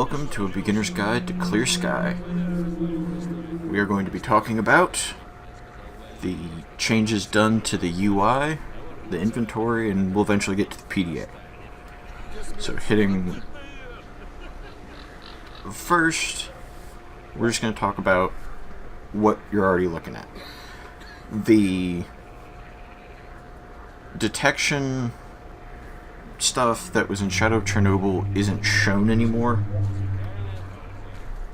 welcome to a beginner's guide to Clear Sky. We are going to be talking about the changes done to the UI, the inventory, and we'll eventually get to the PDA. So first, we're just going to talk about what you're already looking at. The detection stuff that was in Shadow of Chernobyl isn't shown anymore.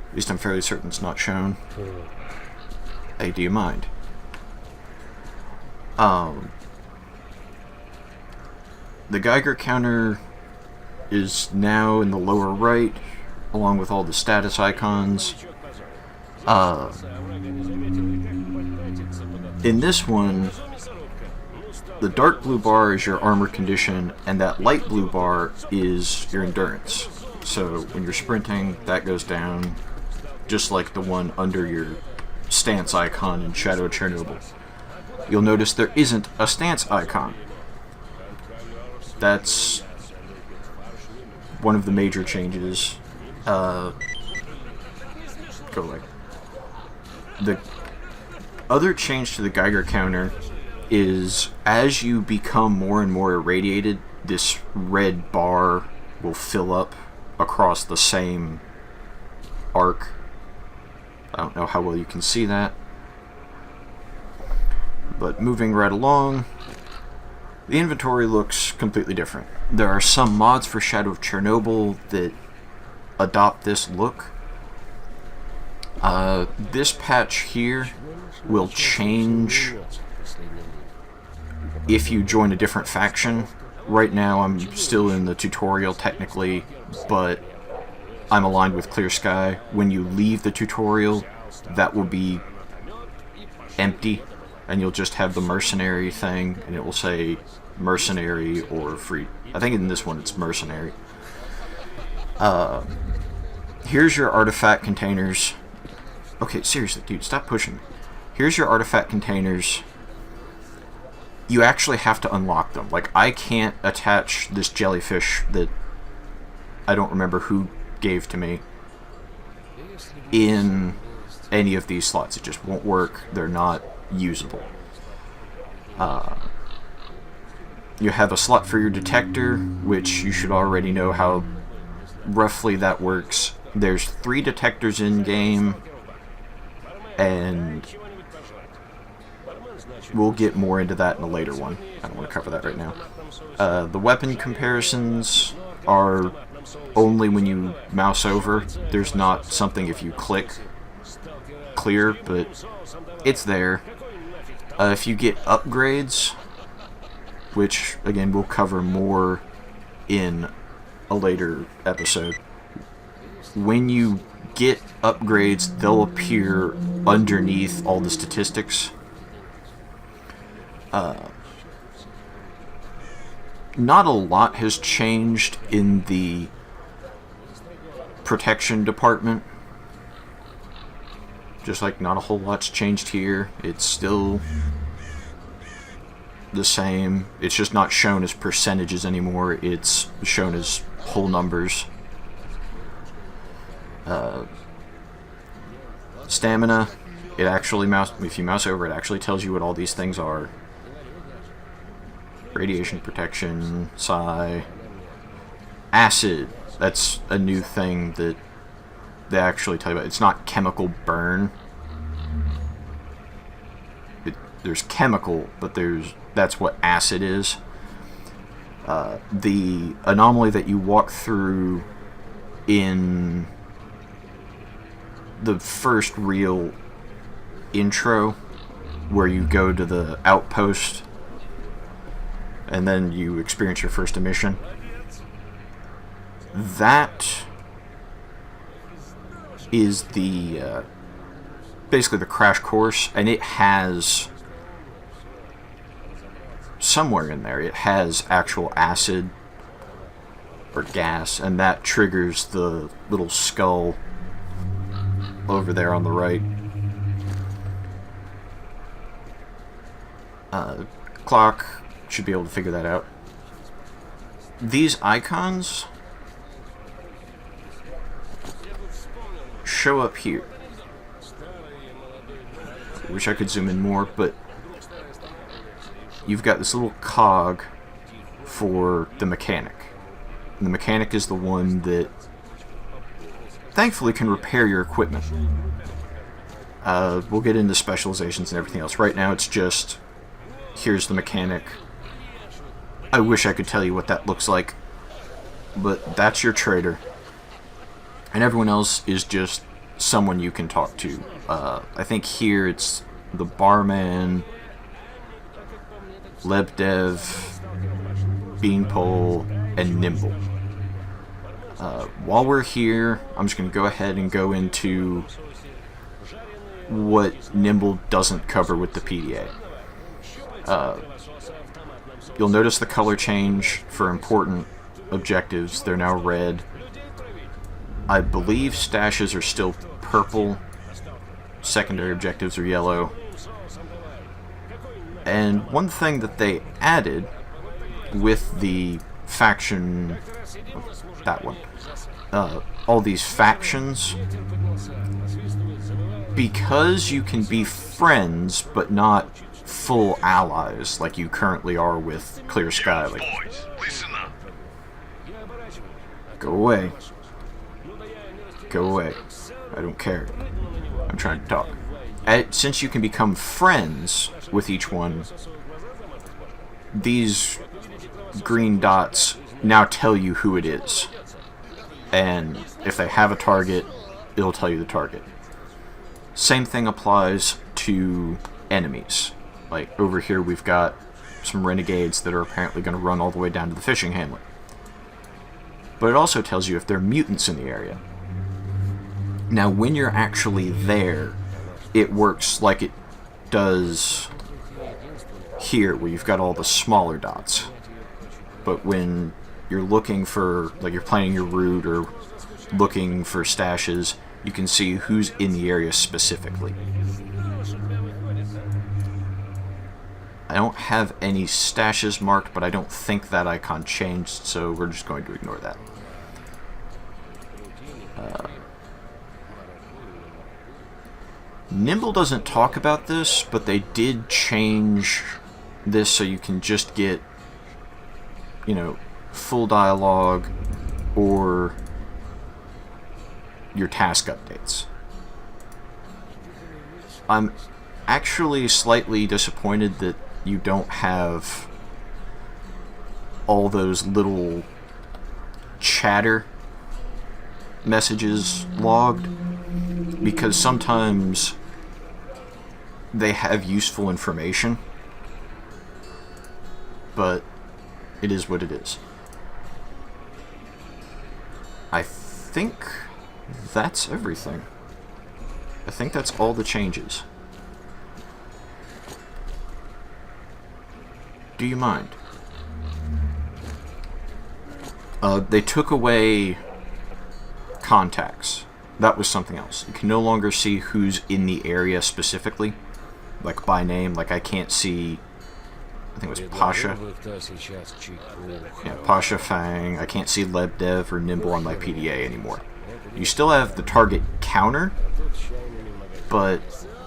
At least I'm fairly certain it's not shown. Hey, do you mind? The Geiger counter is now in the lower right, along with all the status icons. In this one, the dark blue bar is your armor condition, and that light blue bar is your endurance. So when you're sprinting, that goes down, just like the one under your stance icon in Shadow of Chernobyl. You'll notice there isn't a stance icon. That's one of the major changes. The other change to the Geiger counter is as you become more and more irradiated, this red bar will fill up across the same arc. I don't know how well you can see that. But moving right along, the inventory looks completely different. There are some mods for Shadow of Chernobyl that adopt this look. This patch here will change if you join a different faction. Right now I'm still in the tutorial technically, but I'm aligned with Clear Sky. When you leave the tutorial, that will be empty, and you'll just have the mercenary thing, and it will say mercenary or free. I think in this one it's mercenary. Here's your artifact containers. Okay, seriously, dude, stop pushing me. Here's your artifact containers. You actually have to unlock them. Like, I can't attach this jellyfish that I don't remember who gave to me in any of these slots. It just won't work. They're not usable. You have a slot for your detector, which you should already know how roughly that works. There's 3 detectors in game, and we'll get more into that in a later one. I don't want to cover that right now. The weapon comparisons are only when you mouse over. There's not something if you click clear, but it's there. If you get upgrades, which again we'll cover more in a later episode, when you get upgrades, they'll appear underneath all the statistics. Not a lot has changed in the protection department. Just like not a whole lot's changed here. It's still the same. It's just not shown as percentages anymore. It's shown as whole numbers. Stamina, it actually if you mouse over, it actually tells you what all these things are. Radiation protection, psi, acid. That's a new thing that they actually tell you about. It's not chemical burn. There's chemical, but that's what acid is. The anomaly that you walk through in the first real intro, where you go to the outpost and then you experience your first emission, that is the basically the crash course, and it has somewhere in there, it has actual acid or gas, and that triggers the little skull over there on the right. Clock should be able to figure that out. These icons show up here. I wish I could zoom in more, but you've got this little cog for the mechanic. And the mechanic is the one that thankfully can repair your equipment. We'll get into specializations and everything else. Right now it's just, here's the mechanic. I wish I could tell you what that looks like, but that's your trader. And everyone else is just someone you can talk to. I think here it's the barman, Lebdev, Beanpole, and Nimble. While we're here, I'm just going to go ahead and go into what Nimble doesn't cover with the PDA. You'll notice the color change for important objectives. They're now red. I believe stashes are still purple. Secondary objectives are yellow. And one thing that they added with the faction, that one, all these factions, because you can be friends but not full allies like you currently are with Clear Sky. Like, go away. Go away. I don't care. I'm trying to talk. Since you can become friends with each one, these green dots now tell you who it is. And if they have a target, it'll tell you the target. Same thing applies to enemies. Like over here we've got some renegades that are apparently going to run all the way down to the fishing hamlet. But it also tells you if there are mutants in the area. Now when you're actually there, it works like it does here, where you've got all the smaller dots. But when you're looking for, like you're planning your route or looking for stashes, you can see who's in the area specifically. I don't have any stashes marked, but I don't think that icon changed, so we're just going to ignore that. Nimble doesn't talk about this, but they did change this so you can just get, you know, full dialogue or your task updates. I'm actually slightly disappointed that you don't have all those little chatter messages logged, because sometimes they have useful information, but it is what it is. I think that's everything. I think that's all the changes. Do you mind? They took away contacts. That was something else. You can no longer see who's in the area specifically, like by name. Like I can't see, I think it was Pasha. Yeah, Pasha Fang. I can't see Lebdev or Nimble on my PDA anymore. You still have the target counter, but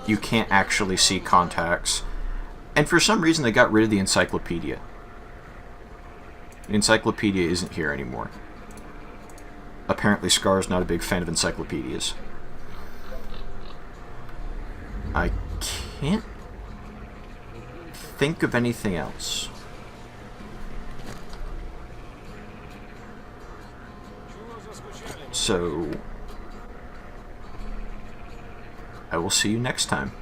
you can't actually see contacts. And for some reason they got rid of the encyclopedia. The encyclopedia isn't here anymore. Apparently Scar's not a big fan of encyclopedias. I can't think of anything else. So I will see you next time.